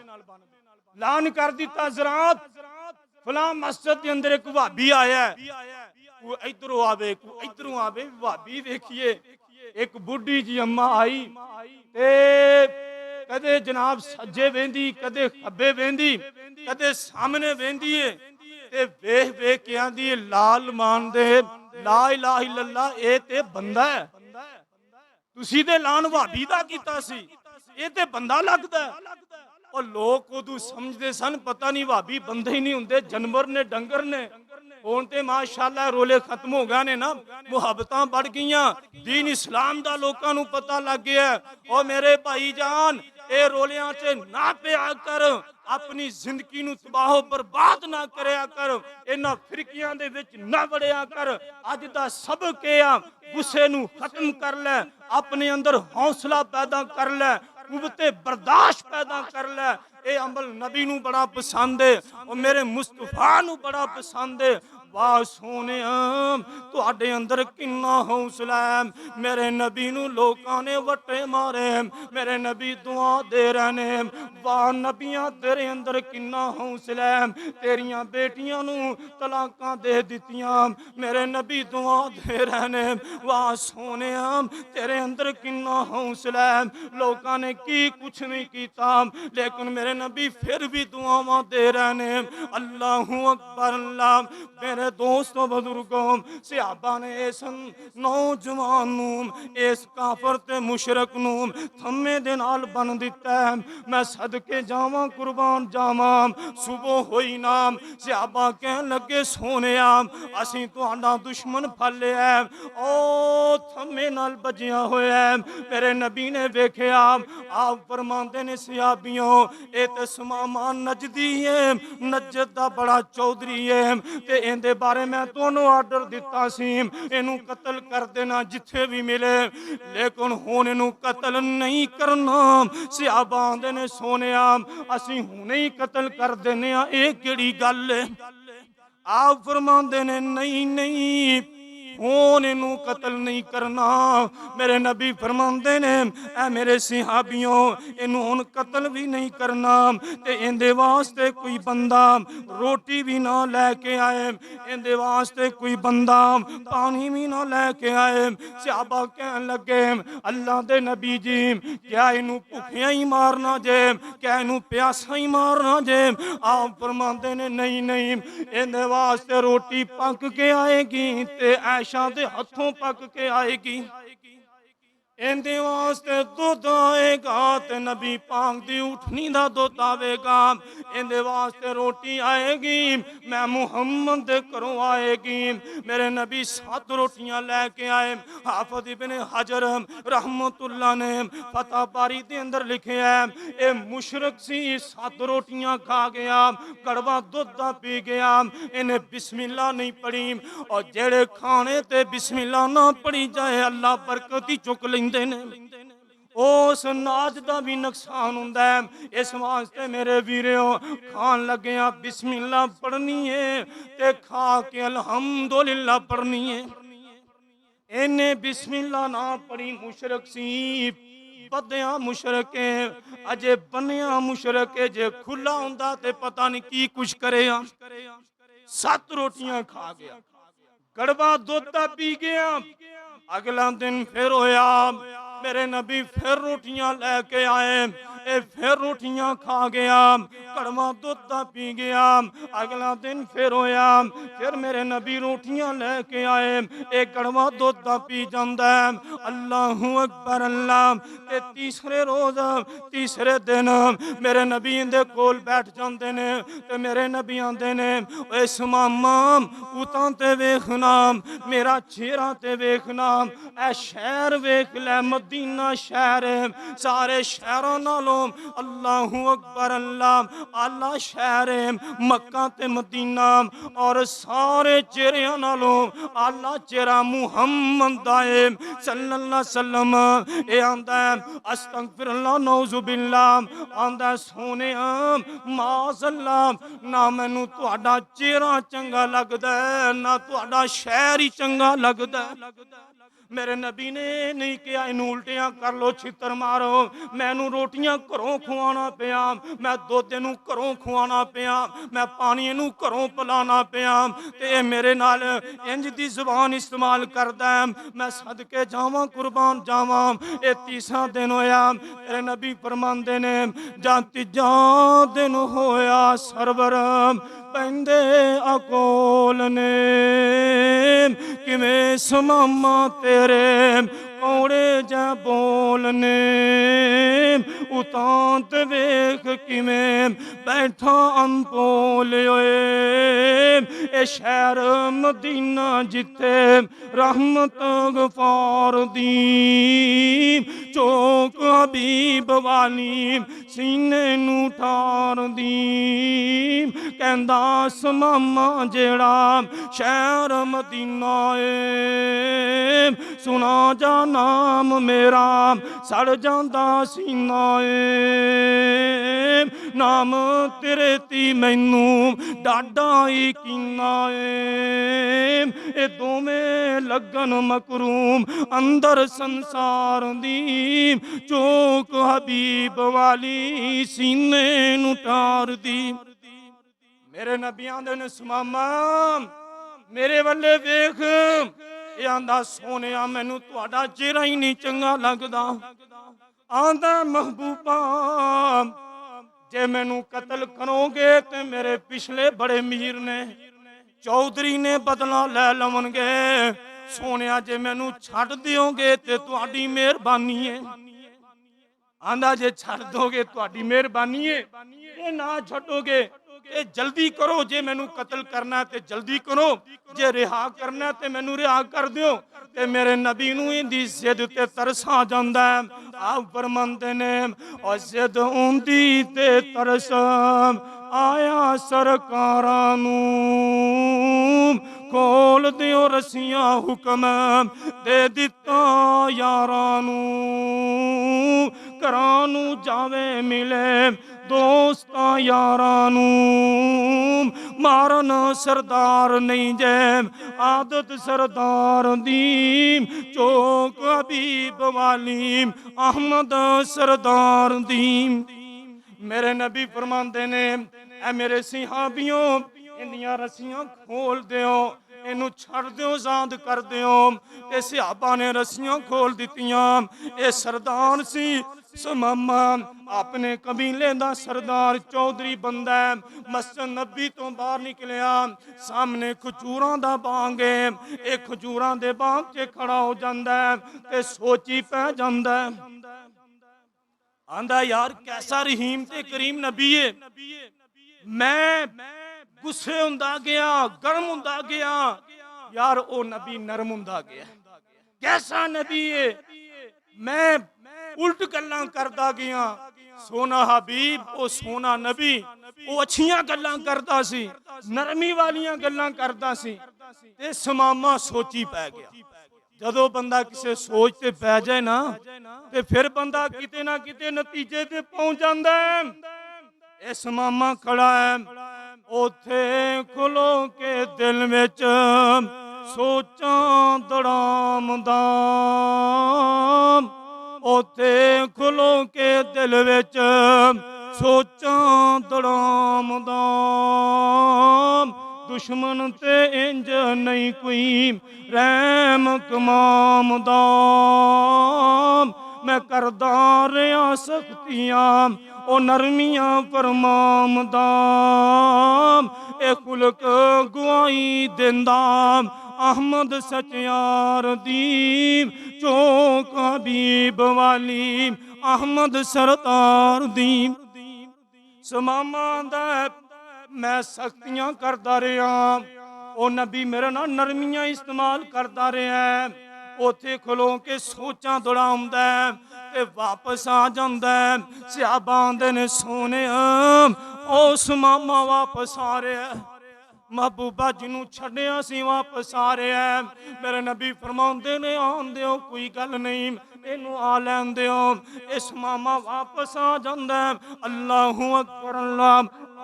ऐलान कर दिता ज़रात फलां मस्जिद के अंदर एक भाभी आया है। इधरों आवे इधरों आवे। भाभी वेखिए एक बुढ़ी जी अम्मा आई ते कदे जनाब सज्जे वेंदी कदे खब्बे वेंदी कदे सामने वेंदी है ते वेख वेख के आंदी लाल मान दे ला इलाहा इल्लल्लाह ए ते बंदा है। तुसी ते ऐलान भाभी दा कीता सी ए ते बंदा लगदा है। और लोग उदू समझते सन पता नहीं भाभी बंदे ही नहीं होंगे जानवर ने डंगर ने। हुण ते माशाअल्लाह रोले खत्म हो गए ने ना मुहब्बतां बढ़ गईयां दीन इस्लाम दा लोकां नूं पता लग गया। और मेरे भाई जान ए रोलियां च ना पिया कर अपनी जिंदगी नूं तबाह बर्बाद ना करया कर। इन्हां फिरकियां दे विच ना वड़िया कर। अज दा सबक ए आ गुस्से नूं खत्म कर लै अपने अंदर हौसला पैदा कर लै कुव्वते बर्दाश्त पैदा कर लै। ये अमल नबी नूं बड़ा पसंद है और मेरे मुस्तफा नूं बड़ा पसंद है। वाह सोने तुहाडे अंदर किन्ना हौसला है। मेरे नबी नूं लोकां ने वट्टे मारे मेरे नबी दुआ दे रहने। वाह नबियां तेरे अंदर किन्ना हौसला है। तेरियां बेटियां नूं तलाकां दे दित्तियां मेरे नबी दुआ दे रहने। वाह सोने तेरे अंदर किन्ना हौसला है। लोकां ने की कुछ नहीं किया लेकिन मेरे नबी फिर भी दुआवां दे रहने। अल्लाहू अकबर अल्लाह। मेरे दोस्तों बुजुर्गों सहाबा ने इस नौजवान नूं इस काफर ते मुशरक नूं थम्मे दे नाल बन दिता है। मैं सदके जावां कुर्बान जावां सुबह होई ना सहाबा कहन लगे सोनिया असीं तुहाडा दुश्मन फड़ लिया ओ थम्मे नाल बजिया होया। मेरे नबी ने वेख्या आप फरमाते ने सहाबियों ए ते सुमामा नजदी है नजद दा बड़ा चौधरी है ते इहदे बारे मैं तुहानू आर्डर दिता सी इनू कत्ल कर देना जिथे भी मिले लेकिन हुण इनू कत्ल नहीं करना। सहाबा आंदे ने सोनिया असीं हुणे ही कत्ल कर देने आ ये केड़ी गल है। आप फरमाते ने नहीं नहीं हुण इनू कत्ल नहीं करना। मेरे नबी फरमाते ने ऐ मेरे सहाबियों इनू हुण कत्ल भी नहीं करना ते इहदे वास्ते कोई बंदा रोटी भी ना लैके आए इहदे वास्ते कोई बंदा पानी भी ना लैके आए। सहाबा कहन लगे अल्लाह दे नबी जी क्या इनू भुखिया ही मारना जे क्या इनू प्यासा ही मारना जे। आप फरमाते ने नहीं नहीं इहदे वास्ते रोटी पक के आएगी ते आयशा दे हथों पक के आएगी। ਇਹਦੇ ਵਾਸਤੇ ਦੁੱਧ ਆਏਗਾ ਤੇ ਨਬੀ ਪਾਕ ਦੀ ਉਠਣੀ ਦਾ ਦੁੱਧ ਆਵੇਗਾ। ਇਹਦੇ ਵਾਸਤੇ ਰੋਟੀ ਆਏਗੀ, ਮੈਂ ਮੁਹੰਮਦ ਦੇ ਘਰੋਂ ਆਏਗੀ। ਮੇਰੇ ਨਬੀ 7 ਰੋਟੀਆਂ ਲੈ ਕੇ ਆਏ। ਹਾਫਿਜ਼ ਇਬਨ ਹਜਰ ਰਹਿਮਤੁल्लाह ने फतह बारी ਦੇ ਅੰਦਰ ਲਿਖਿਆ ਇਹ ਮੁਸ਼ਰਕ ਸੀ, 7 ਰੋਟੀਆਂ ਖਾ ਗਿਆ, ਕੜਵਾ ਦੁੱਧ ਦਾ ਪੀ ਗਿਆ, ਇਹਨੇ ਬਿਸमिल्लाह नहीं पढ़ी। और जेड़े खाने ते बिस्मिल्लाह ना पढ़ी जाए अल्लाह बरकत ही चुक लेंदे ने। उस नाज का भी नुकसान हुंदा है। इस वास्ते मेरे वीरों खान लग्या बिस्मिल्लाह पढ़नी है ते खा के अल्हम्दुलिल्लाह पढ़नी है। इन्हें बिस्मिल्लाह ना पढ़ी मुशरक सी, बदया मुशरक है, अजे बनिया मुशरक है। जे खुला हुंदा ते पता नहीं की कुछ करे। 7 रोटियां खा गया, कड़वा दुध पी गया। अगला दिन फिर होया, मेरे नबी फिर रोटियां लेके आए, ये फिर रोटियां खा गया, कड़वा दुध पी गया। अगला दिन फिर होया, फिर मेरे नबी रोटियां लेके आए, ये कड़वा दुध पी जाता है। अल्लाहू अकबर अल्लाह। ते तीसरे रोज तीसरे दिन मेरे नबी इहदे कोल बैठ जाते ने ते मेरे नबी आंदे ने, ओए सुमामा उतां ते वेखना, मेरा चेहरा ते वेखना, ऐ शहर वेख लै, मदीना शहर है, सारे शहरों नालों अल्लाहू अकबर अल्लाह आला शहर है मक्का ते मदीना। और सारे चेहरियां नालों आला चेहरा मुहम्मद दा है सल्लल्लाहु अलैहि वसल्लम। ए आंदा है अस्तगफिरुल्लाह नौज़ु बिल्लाह, आंदा सोनिया माज़अल्लाह, ना मैनू तुहाडा चेहरा चंगा लगदा है ना तुहाडा शहर ही चंगा लगदा है। मेरे नबी ने नहीं कहा इनू उल्टियां कर लो, छितर मारो, मैनू रोटियां घरों खुआना पिया, मैं दुध इनू घरों खुआना पिया, मैं पानी इनू घरों पिलाना पिया, ते मेरे नाल इंज दी जुबान इस्तेमाल करदा है। मैं सदके जावां कुर्बान जावां। ये तीसरा दिन होया, मेरे नबी फरमांदे ने जां तीजा दिन होया सरवर पैंदे अकोल ने, किवें सुमामा तेरे कौड़े जा बोलने, उतांत वेख किवें बैठा अनपोल होए। ए शहर मदीना जिथे रहमत गफार दी चौक हबीब वाली सीने नू ठार दी। कहंदा सुमामा जेड़ा शहर मदीना है, सुना जा नाम मेरा सड़ जांदा सीना है, नाम तेरे ती मैनू डाडा ही कीना है। ए दोवें लगन मकरूम अंदर संसार दी चौक हबीब वाली सीने नू टार दी। मेरे नबियां दे ने सुमामा मेरे वल्ले वेख, ये आंदा सोनिया मैनू तुहाडा चेहरा ही नहीं चंगा लगदा। आंदा महबूबा जे मैनू कतल करोगे ते मेरे पिछले बड़े मीर ने चौधरी ने बदला लै लवणगे। सोनिया जे मैनू छड्ड दिओगे ते तुहाडी मेहरबानी है। आंदा जे छड्ड दोगे तुहाडी मेहरबानी है, ये ना छड्डोगे ते जल्दी करो। जे मैनू कतल करना ते जल्दी करो, जे रिहा करना ते मैनू रिहा कर दिओ। ते मेरे नबी नू इंदी जिद ते तरस आ जांदा है। आप फरमांदे ने और जिद उंदी ते तरस आया सरकारां नू, खोल दिओ रस्सियां हुक्म दे दिता यारां नू। घरां नू जावे मिले दोस्तां यारां नू, मारन सरदार नहीं जे आदत सरदार दी चौक हबीब वाली अहमद सरदार दी। मेरे नबी फरमांदे ने ऐ मेरे सिहाबियों इंदियां रस्सियां खोल दिओ, ਇਹਨੂੰ ਛੱਡ ਦਿਓ, ਆਜ਼ਾਦ ਕਰ ਦਿਓ। ਤੇ ਸਹਾਬਾ ਨੇ ਰੱਸੀਆਂ ਖੋਲ ਦਿੱਤੀਆਂ। ਇਹ ਸਰਦਾਰ ਸੀ ਸੁਮਾਮਾ, ਆਪਣੇ ਕਬੀਲੇ ਦਾ ਸਰਦਾਰ ਚੌਧਰੀ ਬੰਦਾ। ਮਸਜਿਦ ਨਬੀ ਤੋਂ ਬਾਹਰ ਨਿਕਲਿਆ, ਸਾਹਮਣੇ ਖਜੂਰਾਂ ਦਾ ਬਾਗ ਹੈ। ਇਹ ਖਜੂਰਾਂ ਦੇ ਬਾਗ 'ਚ ਖੜਾ ਹੋ ਜਾਂਦਾ ਤੇ ਸੋਚੀ ਪੈ ਜਾਂਦਾ। ਆਂਦਾ यार कैसा रहीम ते करीम नबी है। मैं गुस्से हुंदा गया, गर्म हुंदा गया। यार ओ नबी नरम हुंदा गया। कैसा नबी है। मैं उल्ट गल्लां करदा गया। सोना हबीब ओ सोना नबी ओ अच्छियां गल्लां करदा सी, नरमी वालियां गल्लां करदा सी। ते समामा सोची पै गया। ਜਦੋਂ ਬੰਦਾ ਕਿਸੇ ਸੋਚ ਤੇ ਪੈ ਜਾਏ ਨਾ ਤੇ ਫਿਰ ਬੰਦਾ ਕਿਤੇ ਨਾ ਕਿਤੇ ਨਤੀਜੇ ਤੇ ਪਹੁੰਚ ਜਾਂਦਾ ਹੈ। ਇਹ ਸਮਾਮਾ ਖੜਾ ਹੈ, ਉੱਥੇ ਖਲੋ ਕੇ ਦਿਲ ਵਿੱਚ ਸੋਚਾਂ ਦੜਾਮਦਾ। ਉੱਥੇ ਖਲੋ ਕੇ ਦਿਲ ਵਿੱਚ ਸੋਚਾਂ ਦੜਾਮਦਾ। दुश्मन ते इंज नहीं कोई रहम कमामदा। मैं करदा रहा सख्तियां ओ नरमियां फरमामदा। ए खुलक गवाही देंदा अहमद सचियार दी। चौक हबीब वाली अहमद सरदार दी। समामा दा मैं सख्तियां करता रहा, ओ नबी मेरे नाल नरमियां इस्तेमाल करता रहा। उत्थे खलो के सोचां दौड़ाउंदा ते वापस आ जांदा। सहाबा आंदे ने सोने ओ समामा वापस आ रहा। महबूबा जिन्हों छड्डिया सी वापस आ रहा है। मेरे नबी फरमाउंदे ने आन दिओ, कोई गल नहीं, इनू आ लैन दिओ। इस मामा वापस आ जांदा। अल्लाहू अकबर अल्लाह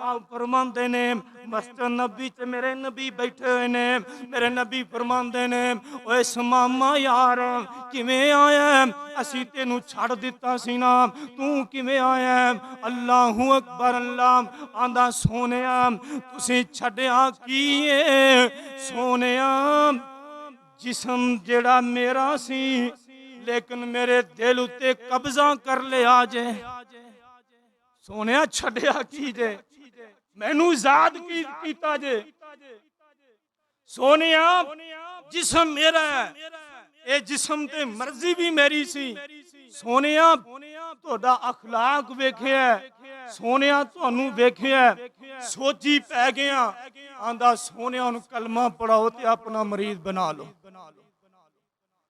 आप फरमाते ने मस्जिद नबी च मेरे नबी बैठे हुए ने। मेरे नबी फरमाते ने ओए समामा यार किवें आया, असी तेनू छड़ दिता सी ना, तू किवें आया। अल्लाहू अकबर अल्लाह आंदा सोनिया तुसी छड्डिया की है। सोनिया जिस्म जेड़ा मेरा सी लेकिन मेरे दिल उत्ते कब्जा कर लिया जे। सोनिया छड्डिया की जे, मैनू आजाद कीता जे। सोनिया जिस्म मेरा है, ये जिस्म ते मर्जी भी मेरी सी। सोनिया तुहाडा अखलाक वेखिया, सोनिया तुहानू वेखिया, सोची पै गया। आंदा सोनिया हुण कलमा पढ़ाओ ते अपना मरीद बना लो।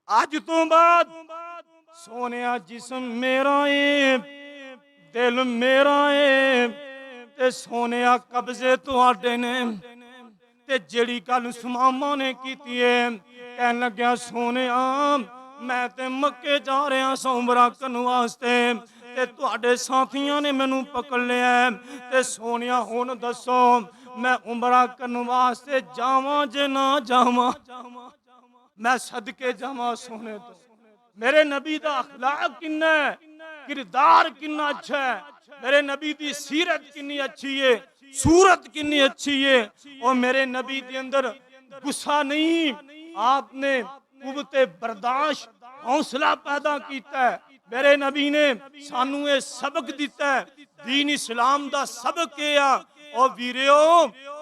अज तो बाद सोनिया जिस्म मेरा है, दिल मेरा है ते सोनिया कब्जे तुहाडे ने। ते जेड़ी गल सुमामा ने कीती है, कहन लग्या सोनिया मैं ते मक्के जा रहा सां उमरा करन वास्ते ते तुहाडे साथियां ने मैनू पकड़ लिया। ते सोनिया हुण दसो मैं उमरा करन वास्ते जावां जे ना जावां। मैं सदके जावां सोने तो। मेरे नबी दा अखलाक किन्ना है, किरदार किन्ना अच्छा है। मेरे नबी दी सीरत किन्नी अच्छी है, सूरत किन्नी अच्छी है। और मेरे नबी के अंदर गुस्सा नहीं, आपने कुव्वते बर्दाश्त हौसला पैदा किया है। मेरे नबी ने सानू ये सबक दिता है, दीन इस्लाम दा सबक है। और वीरियो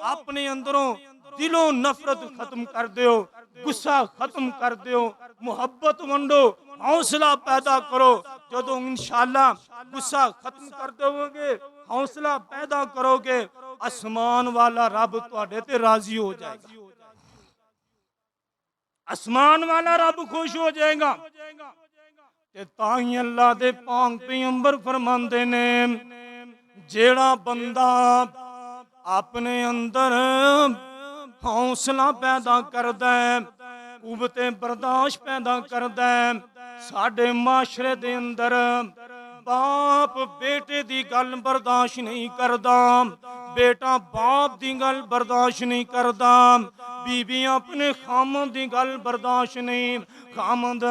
अपने अंदरों दिलों नफरत खत्म कर दो, गुस्सा खत्म कर दो, मुहब्बत वंडो, हौसला पैदा करो। जो इंशाअल्लाह गुस्सा खत्म कर दोगे, हौसला पैदा करोगे, आसमान वाला रब तुहाडे ते राजी हो जाएगा। आसमान वाला रब खुश हो जाएगा। ते ताही अल्लाह दे पाक पैगंबर फरमांदे ने जेड़ा बंदा अपने अंदर हौसला पैदा करदा है, कुव्वते बर्दाश्त पैदा करदा है। साडे माशरे दे अंदर बाप बेटे दी गल बर्दाश्त नहीं करदा, बेटा बाप दी गल बर्दाश्त नहीं करदा, बीबियां अपने खामद दी गल बर्दाश्त नहीं, खामद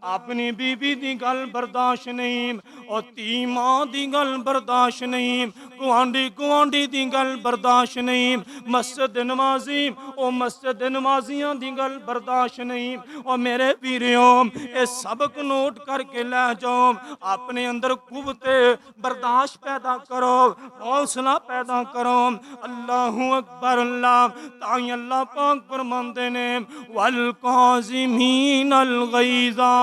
अपनी बीबी दी गल बर्दाश्त नहीं, और धी मां दी गल बर्दाश्त नहीं, गुआंढी गुआंढी दी गल बर्दाश्त नहीं, मस्जिद नमाजी ओ मस्जिद नमाजियां दी गल बर्दाश्त नहीं। और मेरे वीरों ये सबक नोट करके लै जाओ, अपने अंदर कुव्वते बर्दाश्त पैदा करो, हौसला पैदा करो। अल्लाहु अकबर। अल्लाह ताई अल्लाह पाक फरमाते ने वल काज़िमीनल गैज़ा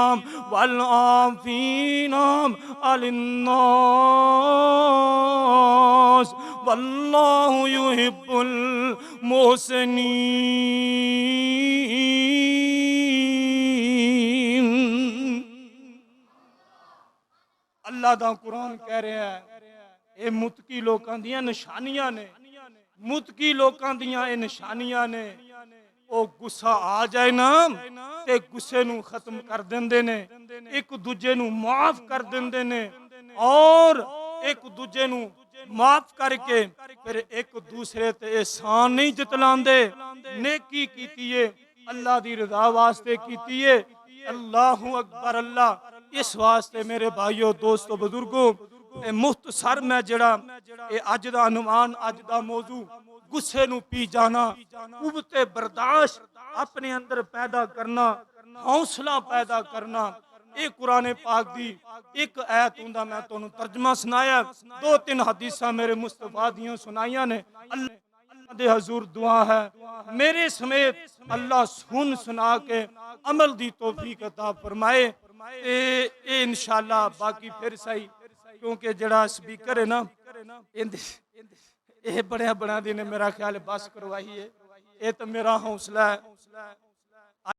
वल आफ़ीना अलिन्नास वल्लाहु युहिब्बुल मुहसिनीन। अल्लाह दा कुरान कह रहा है ये मुतकी लोकां दियां निशानियां ने, मुतकी लोकां दियां ये निशानियां ने। ओ गुस्सा आ जाए ना ते गुस्से नू खत्म कर देंदे ने, एक दूजे नू माफ कर देंदे ने, और एक दूजे नू माफ करके फिर एक दूसरे ते एहसान नहीं जतलांदे। नेकी कीती है अल्लाह दी रज़ा वास्ते कीती है। अल्लाहु अकबर। अल्लाह इस वास्ते मेरे भाइयों दोस्तों बुजुर्गों मुख्तसर मैं जड़ा अज दा अनुमान अज दा मौजू गुस्से नू पी जाना, कुव्वते बर्दाश्त अपने अंदर पैदा करना, हौसला पैदा करना। ये कुरान पाक दी एक आयत हुंदा मैं तुहानू तर्जमा सुनाया, दो तीन हदीसां मेरे मुस्तफा दियां सुनाइयां ने। अल्लाह दे हजूर दुआ है मेरे समेत अल्लाह सुन सुना के अमल दी तौफीक अता फरमाए। ए इंशाअल्लाह बाकी फिर सही, क्योंकि जड़ा स्पीकर है ना ये बड़े दिन मेरा ख्याल बस करवाई है, ये तो मेरा हौसला है।